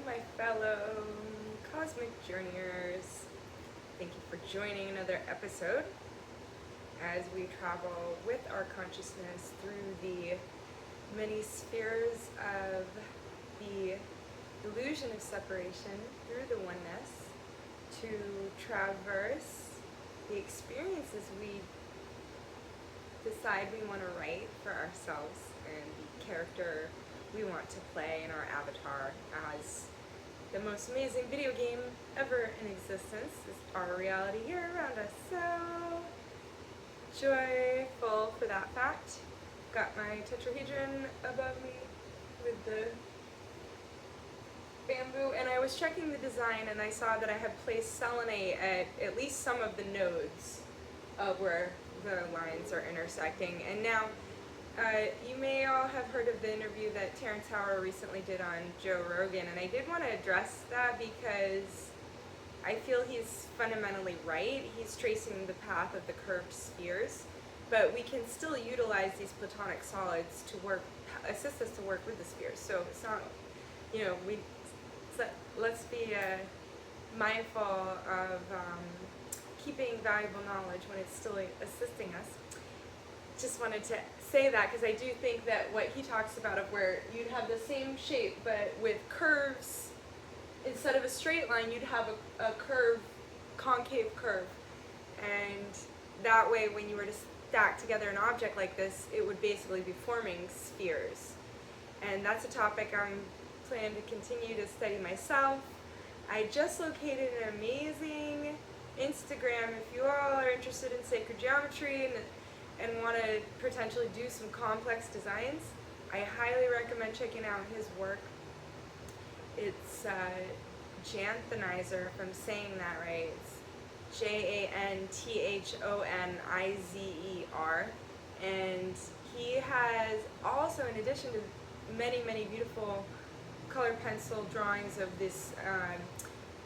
my fellow cosmic journeyers. Thank you for joining another episode as we travel with our consciousness through the many spheres of the illusion of separation through the oneness to traverse the experiences we decide we want to write for ourselves and the character we want to play in our avatar as the most amazing video game ever in existence is our reality here around us. So joyful for that fact. Got my tetrahedron above me with the bamboo, and I was checking the design and I saw that I had placed selenite at least some of the nodes of where the lines are intersecting. And now you may all have heard of the interview that Terrence Howard recently did on Joe Rogan, and I did want to address that because I feel he's fundamentally right. He's tracing the path of the curved spheres, but we can still utilize these platonic solids to assist us to work with the spheres. So it's not, let's be mindful of keeping valuable knowledge when it's still assisting us. Just wanted to say that because I do think that what he talks about of where you'd have the same shape but with curves, instead of a straight line you'd have a curve, concave curve, and that way when you were to stack together an object like this it would basically be forming spheres. And that's a topic I'm planning to continue to study myself. I just located an amazing Instagram if you all are interested in sacred geometry and want to potentially do some complex designs. I highly recommend checking out his work. It's Janthonizer, if I'm saying that right. It's Janthonizer. And he has also, in addition to many, many beautiful color pencil drawings of this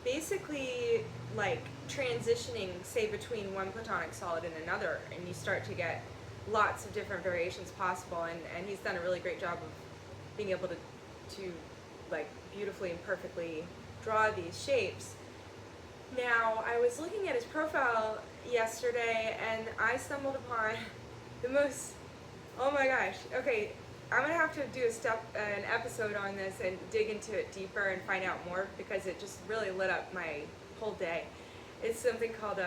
basically like transitioning, say, between one platonic solid and another, and you start to get lots of different variations possible, and he's done a really great job of being able to like beautifully and perfectly draw these shapes. Now, I was looking at his profile yesterday and I stumbled upon the most, oh my gosh, okay, I'm gonna have to do an episode on this and dig into it deeper and find out more because it just really lit up my whole day. It's something called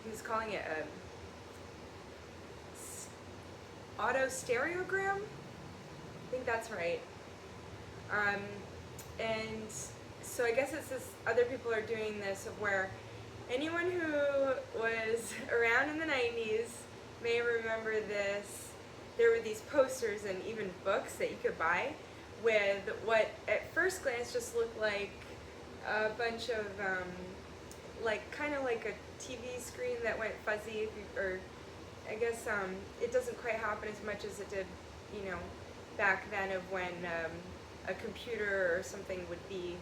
he was calling it a autostereogram. I think that's right. And so I guess it's this, other people are doing this of where anyone who was around in the 90s may remember this. There were these posters and even books that you could buy with what at first glance just looked like a bunch of kind of like a TV screen that went fuzzy, or I guess it doesn't quite happen as much as it did, back then, of when a computer or something would be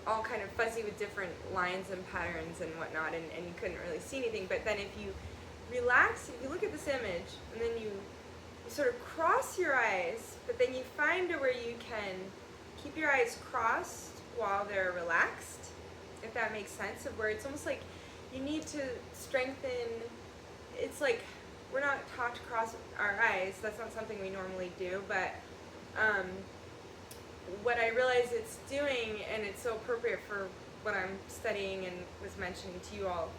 all kind of fuzzy with different lines and patterns and whatnot, and you couldn't really see anything. But then if you relax, if you look at this image, and then you sort of cross your eyes, but then you find where you can keep your eyes crossed while they're relaxed, if that makes sense, of where it's almost like you need to strengthen. It's like we're not taught to cross our eyes. That's not something we normally do, but what I realize it's doing, and it's so appropriate for what I'm studying and was mentioning to you all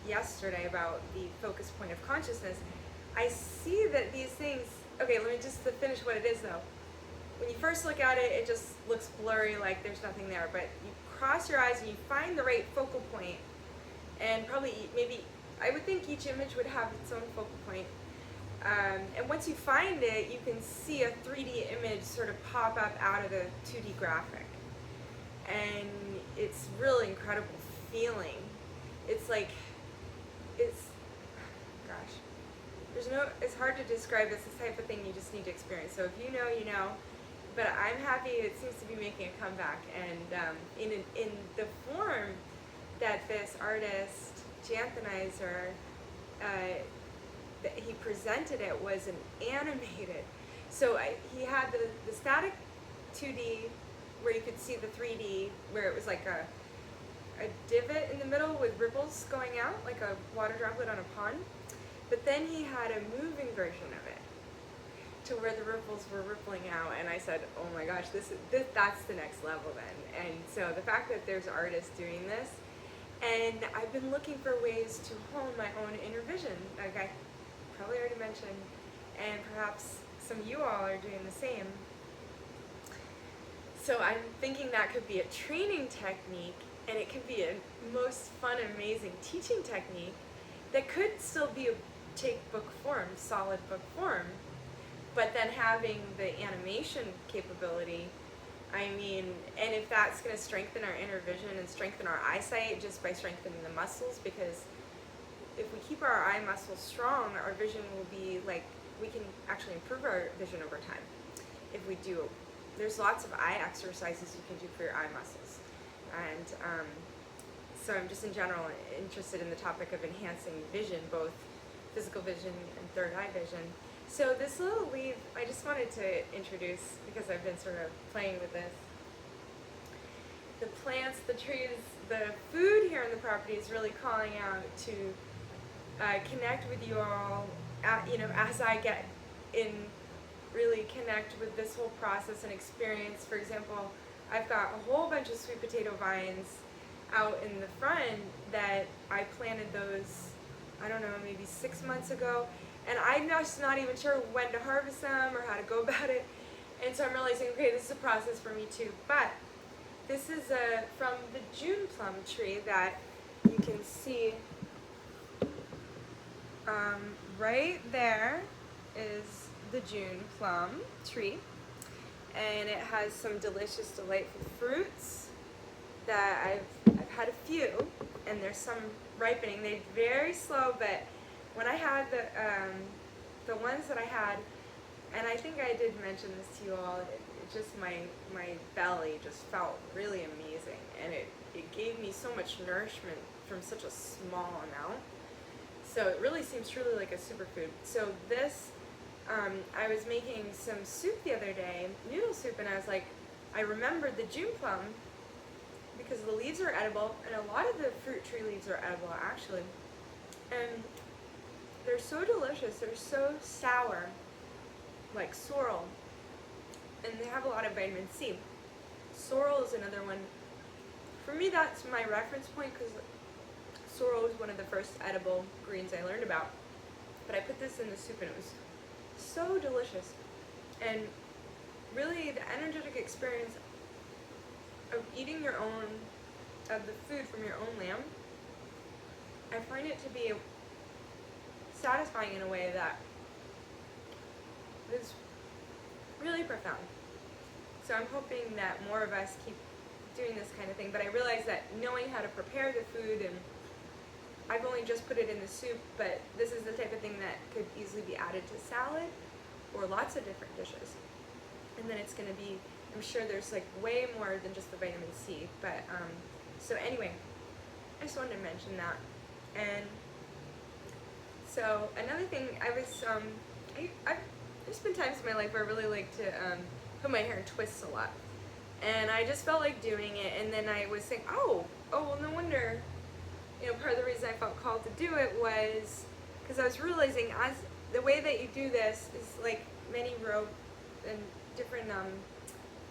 yesterday about the focus point of consciousness, I see that these things, okay, let me just to finish what it is though. When you first look at it, it just looks blurry, like there's nothing there, but you cross your eyes and you find the right focal point, and probably maybe, I would think each image would have its own focal point. And once you find it, you can see a 3D image sort of pop up out of the 2D graphic. And it's really incredible feeling. It's like, it's hard to describe. It's this type of thing you just need to experience. So if you know, you know. But I'm happy it seems to be making a comeback. And in the form that this artist, Janthonizer, that he presented it was an animated. So he had the static 2D where you could see the 3D where it was like a divot in the middle with ripples going out, like a water droplet on a pond. But then he had a moving version of it to where the ripples were rippling out, and I said, oh my gosh, that's the next level then. And so the fact that there's artists doing this, and I've been looking for ways to hone my own inner vision, like I probably already mentioned, and perhaps some of you all are doing the same. So I'm thinking that could be a training technique, and it could be a most fun, amazing teaching technique that could still be take book form, solid book form, but then having the animation capability, I mean, and if that's going to strengthen our inner vision and strengthen our eyesight just by strengthening the muscles, because if we keep our eye muscles strong, our vision will be like, we can actually improve our vision over time if we do. There's lots of eye exercises you can do for your eye muscles. And so I'm just in general interested in the topic of enhancing vision, both physical vision and third eye vision. So this little leaf, I just wanted to introduce because I've been sort of playing with this. The plants, the trees, the food here on the property is really calling out to connect with you all, as I get in, really connect with this whole process and experience. For example, I've got a whole bunch of sweet potato vines out in the front that I planted those, I don't know, maybe 6 months ago. And I'm just not even sure when to harvest them or how to go about it. And so I'm realizing, okay, this is a process for me too. But this is from the June plum tree that you can see right there is the June plum tree. And it has some delicious, delightful fruits that I've had a few, and there's some ripening. They're very slow, but when I had the ones that I had, and I think I did mention this to you all, it just my belly just felt really amazing, and it gave me so much nourishment from such a small amount. So it really seems truly like a superfood. So this, I was making some soup the other day, noodle soup, and I was like, I remembered the June plum because the leaves are edible, and a lot of the fruit tree leaves are edible actually. And they're so delicious, they're so sour, like sorrel, and they have a lot of vitamin C. Sorrel is another one. For me, that's my reference point because sorrel was one of the first edible greens I learned about. But I put this in the soup and it was so delicious. And really the energetic experience of eating your own, of the food from your own land, I find it to be satisfying in a way that is really profound. So I'm hoping that more of us keep doing this kind of thing, but I realize that knowing how to prepare the food, and I've only just put it in the soup, but this is the type of thing that could easily be added to salad or lots of different dishes. And then it's going to be, I'm sure there's like way more than just the vitamin C, but so anyway, I just wanted to mention that. And so another thing, there's been times in my life where I really like to put my hair in twists a lot, and I just felt like doing it, and then I was saying, oh well, no wonder, part of the reason I felt called to do it was because I was realizing as the way that you do this is like many rope and different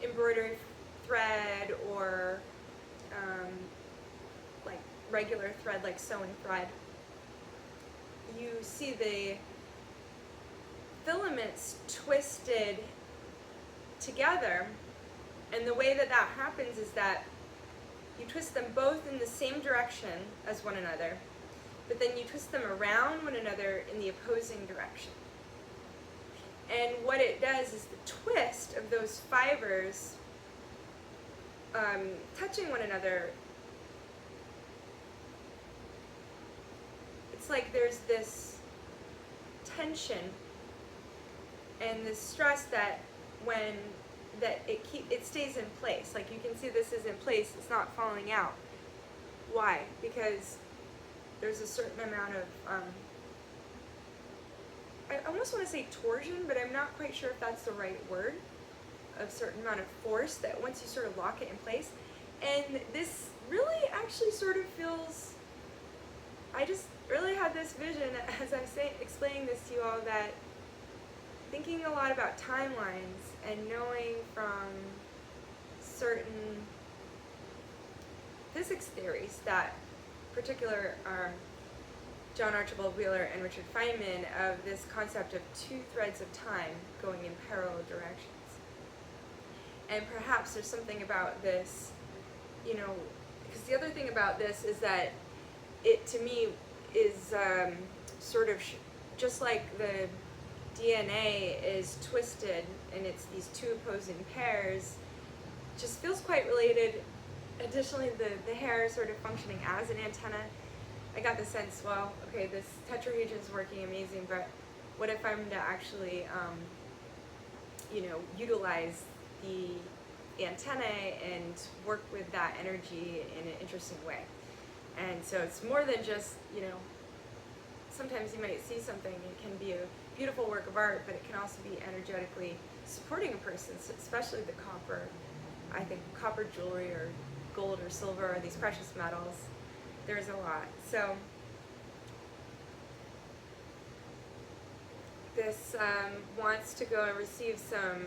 embroidery thread or like regular thread, like sewing thread. You see the filaments twisted together, and the way that happens is that you twist them both in the same direction as one another, but then you twist them around one another in the opposing direction. And what it does is the twist of those fibers touching one another, it's like there's this tension and this stress that it stays in place. Like you can see this is in place, it's not falling out. Why? Because there's a certain amount of I almost want to say torsion, but I'm not quite sure if that's the right word, of certain amount of force that once you sort of lock it in place. And this really actually sort of feels, I just really had this vision as I'm explaining this to you all, that thinking a lot about timelines and knowing from certain physics theories that particular John Archibald Wheeler and Richard Feynman, of this concept of two threads of time going in parallel directions. And perhaps there's something about this, you know, because the other thing about this is that it, to me, is sort of just like the DNA is twisted and it's these two opposing pairs, just feels quite related. Additionally, the hair is sort of functioning as an antenna. I got the sense, well, okay, this tetrahedron is working amazing, but what if I'm to actually, you know, utilize the antennae and work with that energy in an interesting way? And so it's more than just, you know, sometimes you might see something, it can be a beautiful work of art, but it can also be energetically supporting a person, especially the copper. I think copper jewelry or gold or silver or these precious metals, there's a lot. So this wants to go and receive some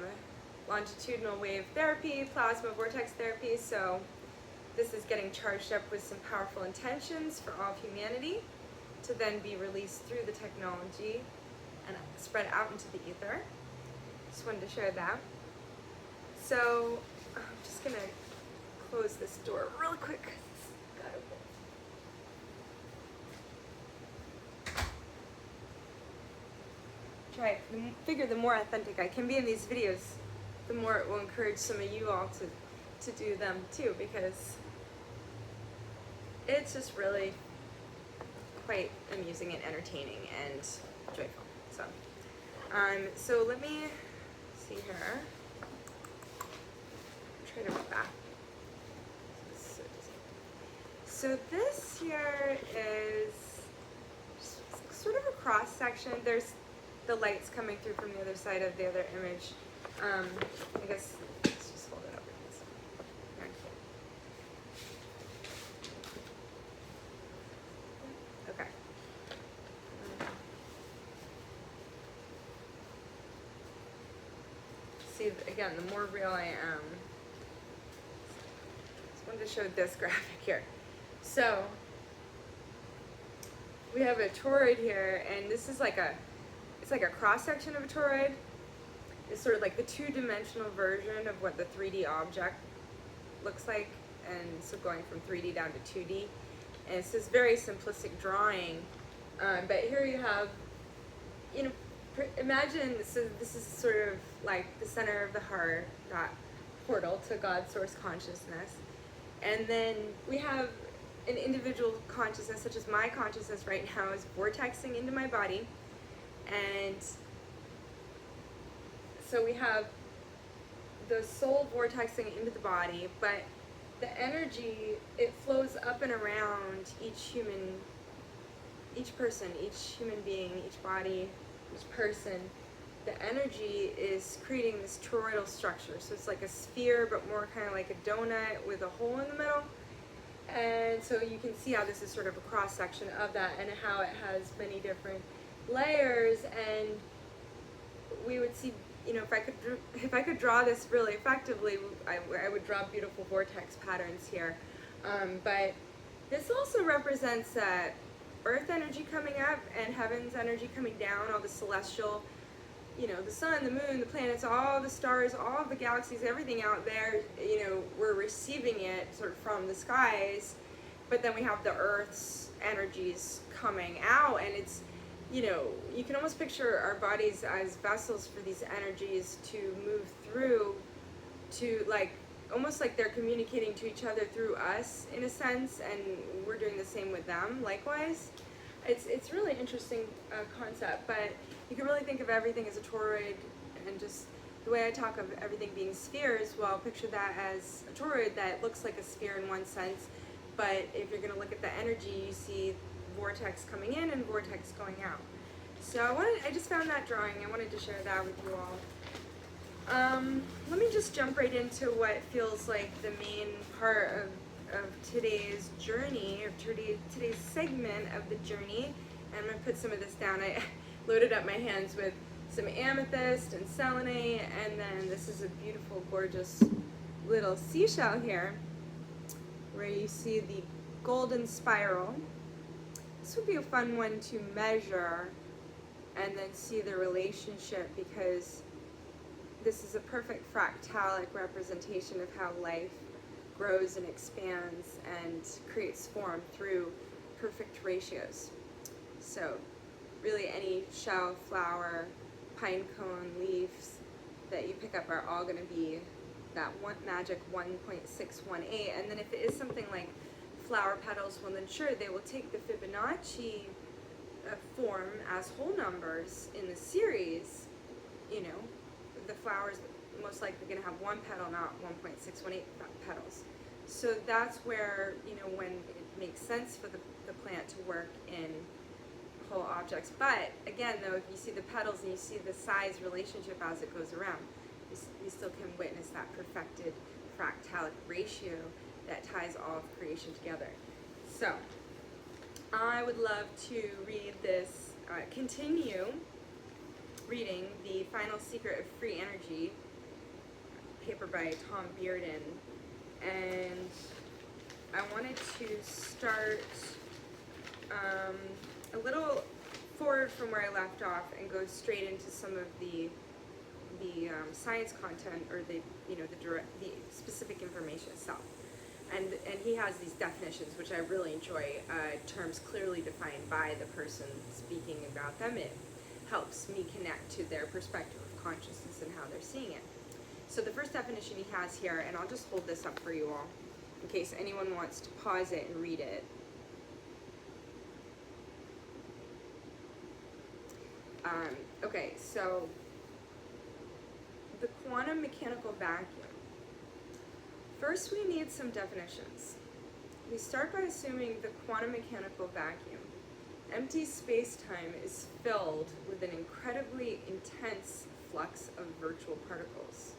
longitudinal wave therapy, plasma vortex therapy, so this is getting charged up with some powerful intentions for all of humanity to then be released through the technology and spread out into the ether. Just wanted to share that. So I'm just gonna close this door really quick. Figure the more authentic I can be in these videos, the more it will encourage some of you all to do them too, because it's just really quite amusing and entertaining and joyful. So let me see here. Try to move back. So this here is sort of a cross section. There's the light's coming through from the other side of the other image. I guess let's just hold it up like this. Okay. See, again, the more real I am. Just wanted to show this graphic here. So we have a toroid here, and this is like it's like a cross-section of a toroid. It's sort of like the two-dimensional version of what the 3D object looks like, and so going from 3D down to 2D. And it's this very simplistic drawing, but here you have, you know, imagine this is sort of like the center of the heart, that portal to God's source consciousness. And then we have an individual consciousness, such as my consciousness right now is vortexing into my body. And so we have the soul vortexing into the body, but the energy, it flows up and around each person, each human being, each body, each person. The energy is creating this toroidal structure. So it's like a sphere, but more kind of like a donut with a hole in the middle. And so you can see how this is sort of a cross section of that, and how it has many different layers. And we would see, you know, if I could draw this really effectively, I would draw beautiful vortex patterns here. But this also represents earth energy coming up and heaven's energy coming down, all the celestial, you know, the sun, the moon, the planets, all the stars, all of the galaxies, everything out there, you know, we're receiving it sort of from the skies. But then we have the earth's energies coming out, and it's, you know, you can almost picture our bodies as vessels for these energies to move through, to like, almost like they're communicating to each other through us in a sense, and we're doing the same with them likewise. It's really interesting concept, but you can really think of everything as a toroid, and just the way I talk of everything being spheres, well, picture that as a toroid that looks like a sphere in one sense, but if you're going to look at the energy, you see vortex coming in and vortex going out. So I just found that drawing. I wanted to share that with you all. Let me just jump right into what feels like the main part of today's journey, of today's segment of the journey. And I'm going to put some of this down. I loaded up my hands with some amethyst and selenite, and then this is a beautiful, gorgeous little seashell here, where you see the golden spiral. This would be a fun one to measure and then see the relationship, because this is a perfect fractalic representation of how life grows and expands and creates form through perfect ratios. So really any shell, flower, pine cone, leaves that you pick up are all going to be that one magic 1.618. And then if it is something like flower petals, well then sure, they will take the Fibonacci form as whole numbers in the series. You know, the flowers most likely going to have one petal, not 1.618 petals. So that's where, you know, when it makes sense for the plant to work in whole objects. But again, though, if you see the petals and you see the size relationship as it goes around, you still can witness that perfected fractalic ratio that ties all of creation together. So I would love to read this, continue reading The Final Secret of Free Energy, paper by Tom Bearden. And I wanted to start a little forward from where I left off and go straight into some of the science content, or the specific information itself. And he has these definitions, which I really enjoy, terms clearly defined by the person speaking about them. It helps me connect to their perspective of consciousness and how they're seeing it. So the first definition he has here, and I'll just hold this up for you all in case anyone wants to pause it and read it. Okay, so the quantum mechanical vacuum. First, we need some definitions. We start by assuming the quantum mechanical vacuum. Empty space-time is filled with an incredibly intense flux of virtual particles.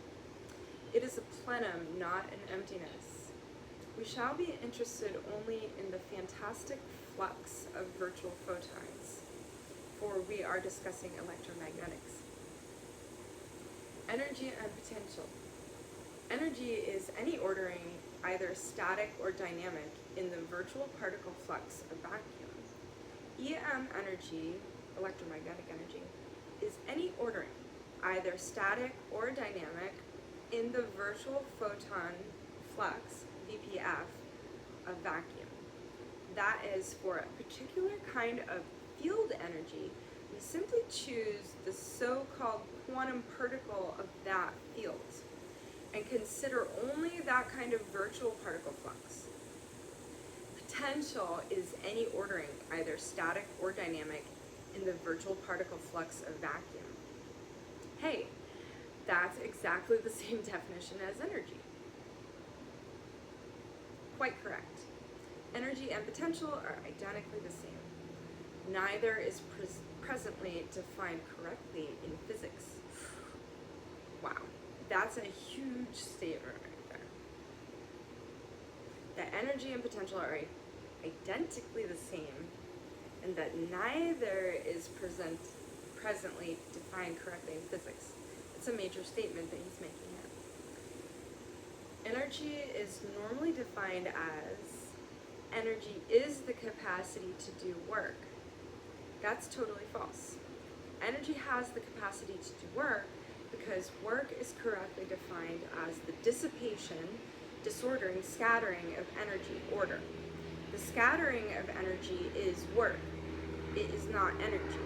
It is a plenum, not an emptiness. We shall be interested only in the fantastic flux of virtual photons, for we are discussing electromagnetics. Energy and potential. Energy is any ordering, either static or dynamic, in the virtual particle flux of vacuum. EM energy, electromagnetic energy, is any ordering, either static or dynamic, in the virtual photon flux, VPF, of vacuum. That is, for a particular kind of field energy, we simply choose the so-called quantum particle of that field and consider only that kind of virtual particle flux. Potential is any ordering, either static or dynamic, in the virtual particle flux of vacuum. Hey, that's exactly the same definition as energy. Quite correct. Energy and potential are identically the same. Neither is presently defined correctly in physics. Wow, that's a huge statement right there. That energy and potential are identically the same, and that neither is presently defined correctly in physics. It's a major statement that he's making here. Energy is normally defined as energy is the capacity to do work. That's totally false. Energy has the capacity to do work because work is correctly defined as the dissipation, disordering, scattering of energy, order. The scattering of energy is work. It is not energy.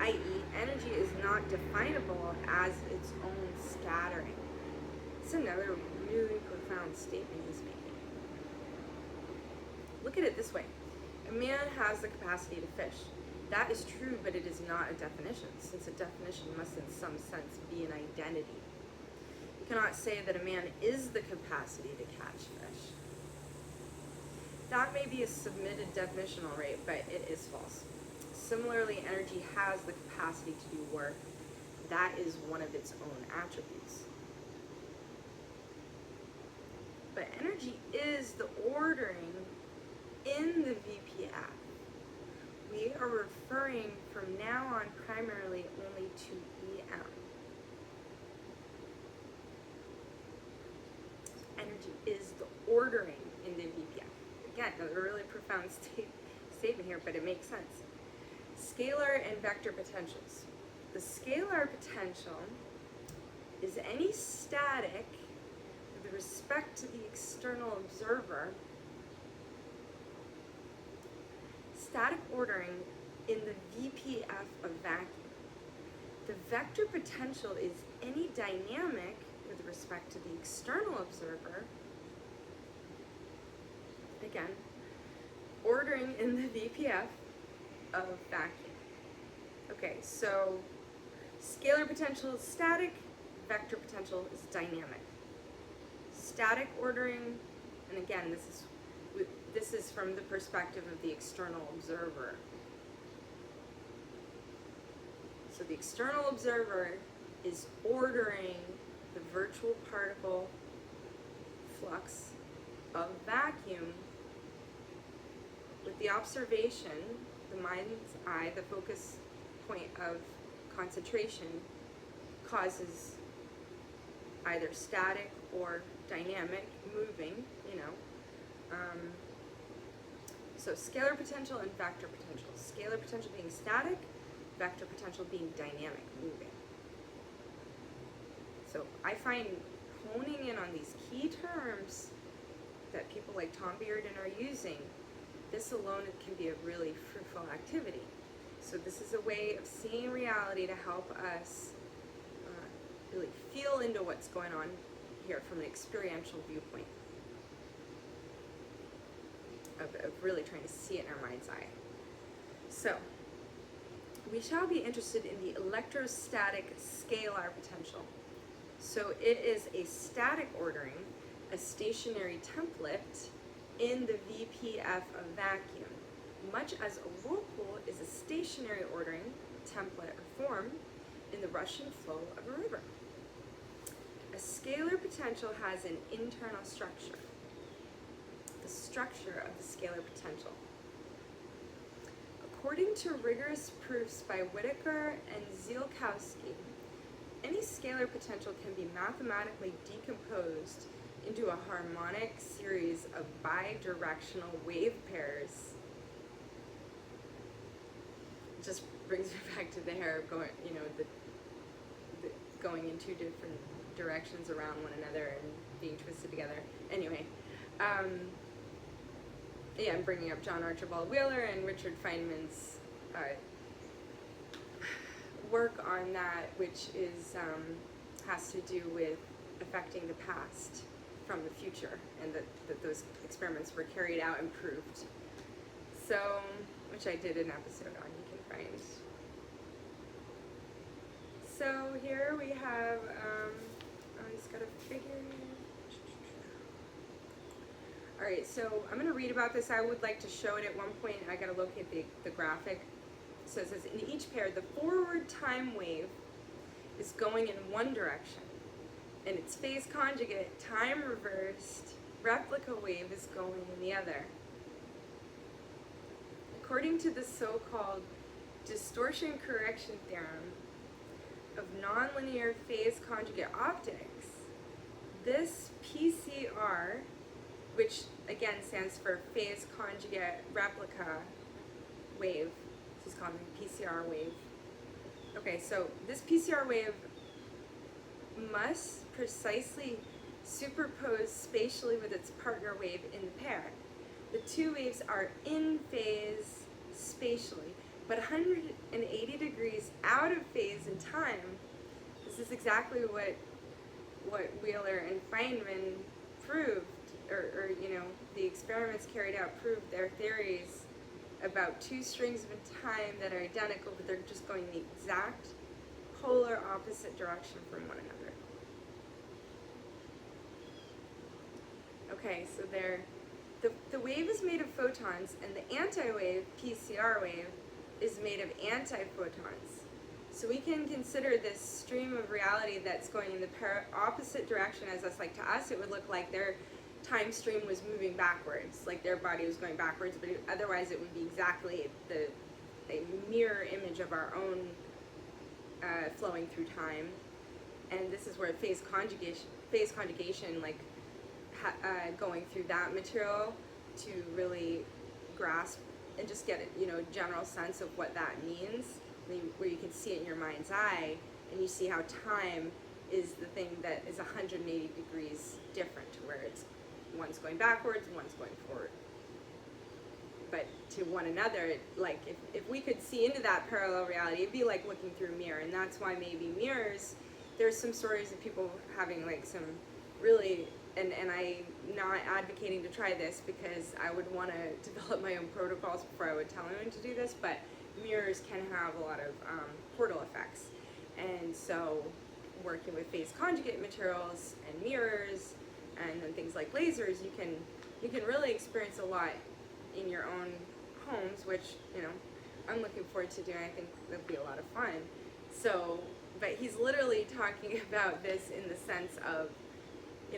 i.e., energy is not definable as its own scattering. It's another really profound statement he's making. Look at it this way. A man has the capacity to fish. That is true, but it is not a definition, since a definition must in some sense be an identity. You cannot say that a man is the capacity to catch fish. That may be a submitted definition, all right, but it is false. Similarly, energy has the capacity to do work. That is one of its own attributes. But energy is the ordering in the VPF. We are referring from now on primarily only to EM. Energy is the ordering in the VPF. Again, a really profound statement here, but it makes sense. Scalar and vector potentials. The scalar potential is any static with respect to the external observer, static ordering in the VPF of vacuum. The vector potential is any dynamic with respect to the external observer, again, ordering in the VPF of vacuum. Okay, so scalar potential is static, vector potential is dynamic. Static ordering, and again, this is from the perspective of the external observer. So the external observer is ordering the virtual particle flux of vacuum with the observation, the mind's eye, the focus point of concentration, causes either static or dynamic moving, so scalar potential and vector potential. Scalar potential being static, vector potential being dynamic, moving. So I find honing in on these key terms that people like Tom Bearden are using, this alone can be a really fruitful activity. So this is a way of seeing reality to help us really feel into what's going on here from an experiential viewpoint of really trying to see it in our mind's eye. So we shall be interested in the electrostatic scalar potential. So it is a static ordering, a stationary template in the VPF of vacuum, much as a whirlpool is a stationary ordering, template, or form in the rush and flow of a river. A scalar potential has an internal structure, the structure of the scalar potential. According to rigorous proofs by Whittaker and Zielkowski, any scalar potential can be mathematically decomposed into a harmonic series of bidirectional wave pairs. It just brings me back to the hair going, going in two different directions around one another and being twisted together. Anyway, I'm bringing up John Archibald Wheeler and Richard Feynman's work on that, which is has to do with affecting the past from the future, and that those experiments were carried out and proved. So, which I did an episode on, you can find. So here we have, he's got a figure. All right, so I'm going to read about this. I would like to show it at one point. I got to locate the graphic. So it says, in each pair, the forward time wave is going in one direction, and its phase conjugate, time reversed, replica wave is going in the other. According to the so-called distortion correction theorem of nonlinear phase conjugate optics, this PCR, which again stands for phase conjugate replica wave, this is called a PCR wave. Okay, so this PCR wave must precisely superpose spatially with its partner wave in the pair. The two waves are in phase spatially, but 180 degrees out of phase in time. This is exactly what Wheeler and Feynman proved, or the experiments carried out proved their theories about two strings of time that are identical, but they're just going the exact polar opposite direction from one another. Okay, so the wave is made of photons, and the anti-wave, PCR wave, is made of antiphotons. So we can consider this stream of reality that's going in the opposite direction as us. Like to us, it would look like their time stream was moving backwards, like their body was going backwards, but otherwise it would be exactly a mirror image of our own flowing through time. And this is where phase conjugation, like going through that material to really grasp and just get a general sense of what that means, where you can see it in your mind's eye, and you see how time is the thing that is 180 degrees different, where it's one's going backwards and one's going forward. But to one another, like if we could see into that parallel reality, it'd be like looking through a mirror. And that's why maybe mirrors, there's some stories of people having like some really, and I'm not advocating to try this because I would want to develop my own protocols before I would tell anyone to do this, but mirrors can have a lot of portal effects. And so working with phase conjugate materials and mirrors and then things like lasers, you can really experience a lot in your own homes, which I'm looking forward to doing. I think that'll be a lot of fun. So, but he's literally talking about this in the sense of,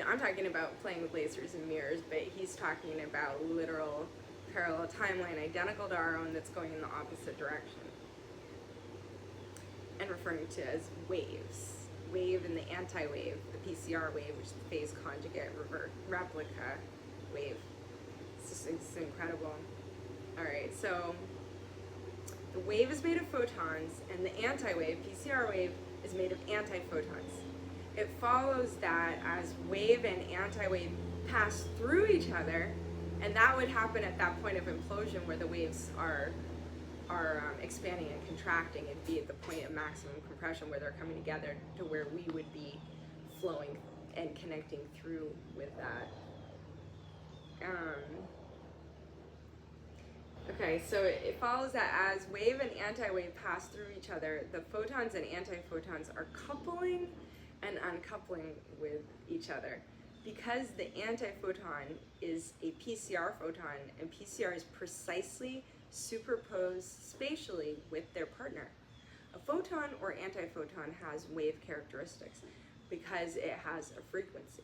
I'm talking about playing with lasers and mirrors, but he's talking about literal parallel timeline identical to our own that's going in the opposite direction, and referring to as waves. Wave and the anti-wave, the PCR wave, which is the phase conjugate replica wave. It's incredible. Alright, so the wave is made of photons, and the anti-wave, PCR wave, is made of antiphotons. It follows that as wave and anti-wave pass through each other, and that would happen at that point of implosion where the waves are expanding and contracting, and be at the point of maximum compression where they're coming together to where we would be flowing and connecting through with that. Okay, so it follows that as wave and anti-wave pass through each other, the photons and antiphotons are coupling and uncoupling with each other. Because the antiphoton is a PCR photon, and PCR is precisely superposed spatially with their partner. A photon or antiphoton has wave characteristics because it has a frequency.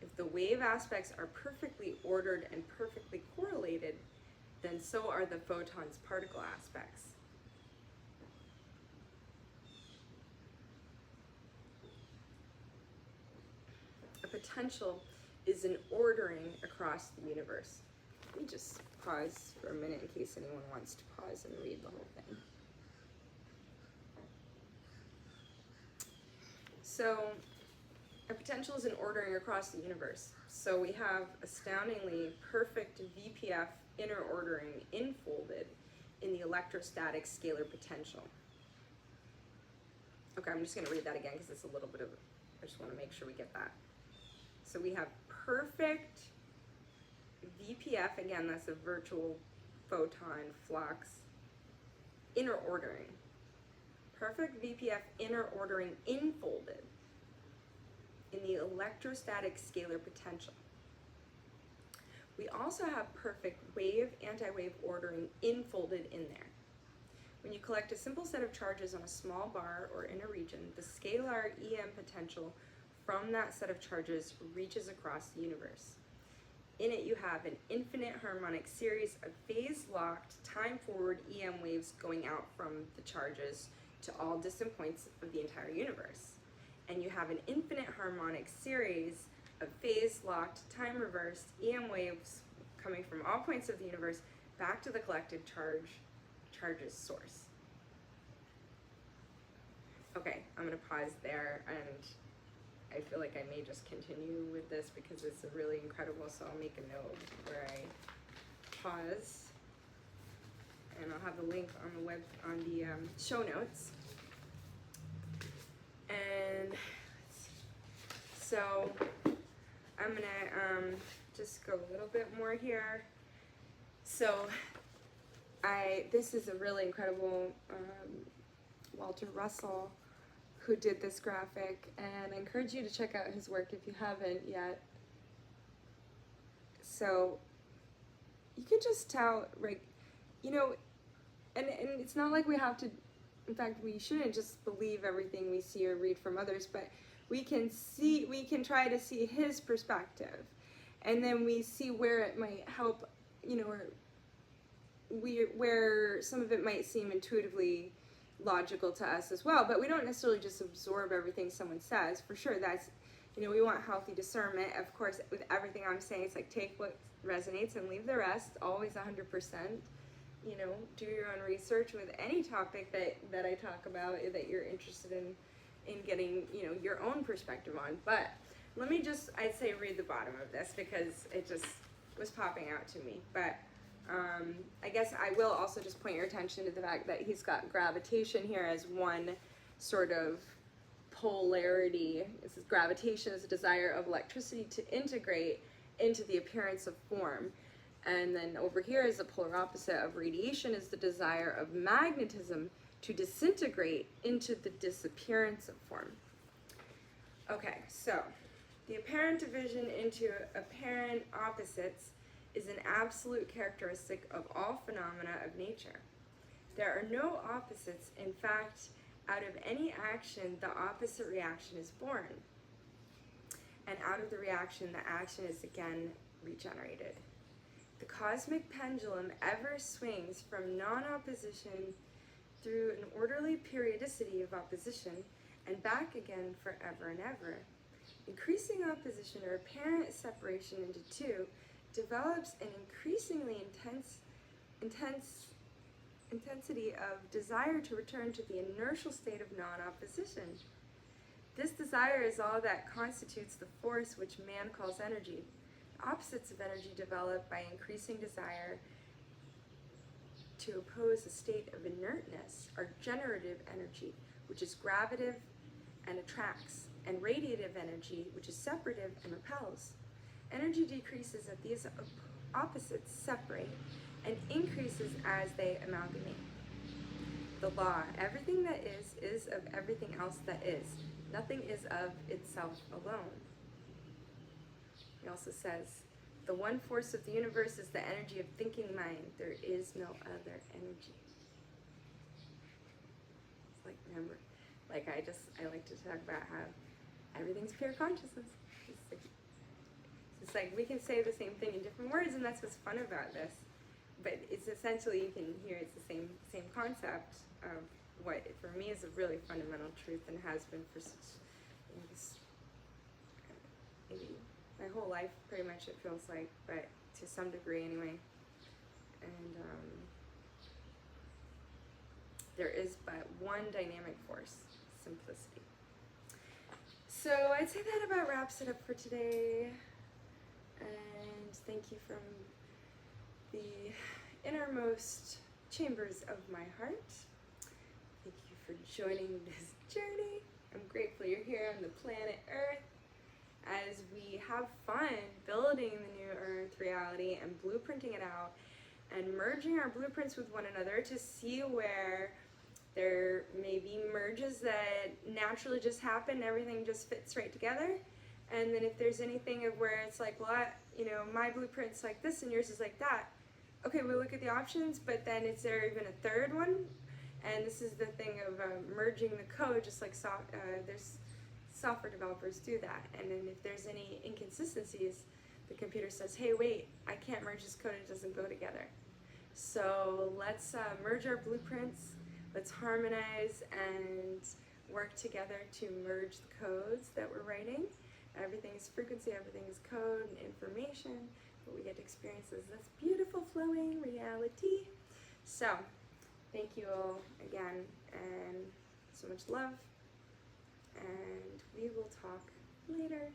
If the wave aspects are perfectly ordered and perfectly correlated, then so are the photon's particle aspects. A potential is an ordering across the universe. Let me just pause for a minute in case anyone wants to pause and read the whole thing. So, a potential is an ordering across the universe. So we have astoundingly perfect VPF inner ordering infolded in the electrostatic scalar potential. Okay, I'm just going to read that again because it's a little bit of, I just want to make sure we get that. So we have perfect VPF, again, that's a virtual photon flux, inner ordering. Perfect VPF inner ordering infolded in the electrostatic scalar potential. We also have perfect wave, anti-wave ordering infolded in there. When you collect a simple set of charges on a small bar or in a region, the scalar EM potential from that set of charges reaches across the universe. In it you have an infinite harmonic series of phase-locked, time-forward EM waves going out from the charges to all distant points of the entire universe. And you have an infinite harmonic series of phase-locked, time-reversed EM waves coming from all points of the universe back to the collected charges source. Okay, I'm going to pause there, and I feel like I may just continue with this because it's really incredible, so I'll make a note where I pause, and I'll have the link on the show notes. And so I'm gonna just go a little bit more here. So this is a really incredible Walter Russell who did this graphic, and I encourage you to check out his work if you haven't yet. So you can just tell, right, and it's not like we have to, in fact, we shouldn't just believe everything we see or read from others, but we can try to see his perspective, and then we see where it might help, or where some of it might seem intuitively logical to us as well, but we don't necessarily just absorb everything someone says. For sure, that's, we want healthy discernment. Of course, with everything I'm saying, it's like take what resonates and leave the rest, always 100%. Do your own research with any topic that I talk about that you're interested in getting, your own perspective on. But let me just, I'd say, read the bottom of this because it just was popping out to me. But I guess I will also just point your attention to the fact that he's got gravitation here as one sort of polarity. This is gravitation is a desire of electricity to integrate into the appearance of form. And then over here is the polar opposite of radiation is the desire of magnetism to disintegrate into the disappearance of form. Okay, so the apparent division into apparent opposites is an absolute characteristic of all phenomena of nature. There are no opposites. In fact, out of any action, the opposite reaction is born. And out of the reaction, the action is again regenerated. The cosmic pendulum ever swings from non-opposition through an orderly periodicity of opposition and back again forever and ever. Increasing opposition or apparent separation into two develops an increasingly intensity of desire to return to the inertial state of non-opposition. This desire is all that constitutes the force which man calls energy. Opposites of energy develop by increasing desire to oppose a state of inertness are generative energy, which is gravitive and attracts, and radiative energy, which is separative and repels. Energy decreases as these opposites separate and increases as they amalgamate. The law, everything that is of everything else that is. Nothing is of itself alone. He also says, the one force of the universe is the energy of thinking mind. There is no other energy. It's like, remember, I like to talk about how everything's pure consciousness. It's like we can say the same thing in different words, and that's what's fun about this. But it's essentially, you can hear it's the same concept of what for me is a really fundamental truth and has been for such, maybe my whole life, pretty much it feels like, but to some degree anyway. And there is but one dynamic force, simplicity. So I'd say that about wraps it up for today. And thank you from the innermost chambers of my heart. Thank you for joining this journey. I'm grateful you're here on the planet Earth as we have fun building the new Earth reality and blueprinting it out and merging our blueprints with one another to see where there may be merges that naturally just happen, everything just fits right together. And then if there's anything of where it's like, well, my blueprint's like this and yours is like that. Okay, we look at the options, but then is there even a third one? And this is the thing of merging the code, just like there's software developers do that. And then if there's any inconsistencies, the computer says, hey, wait, I can't merge this code, it doesn't go together. So let's merge our blueprints, let's harmonize and work together to merge the codes that we're writing. Everything is frequency, everything is code and information, but we get to experience this beautiful flowing reality. So, thank you all again, and so much love, and we will talk later.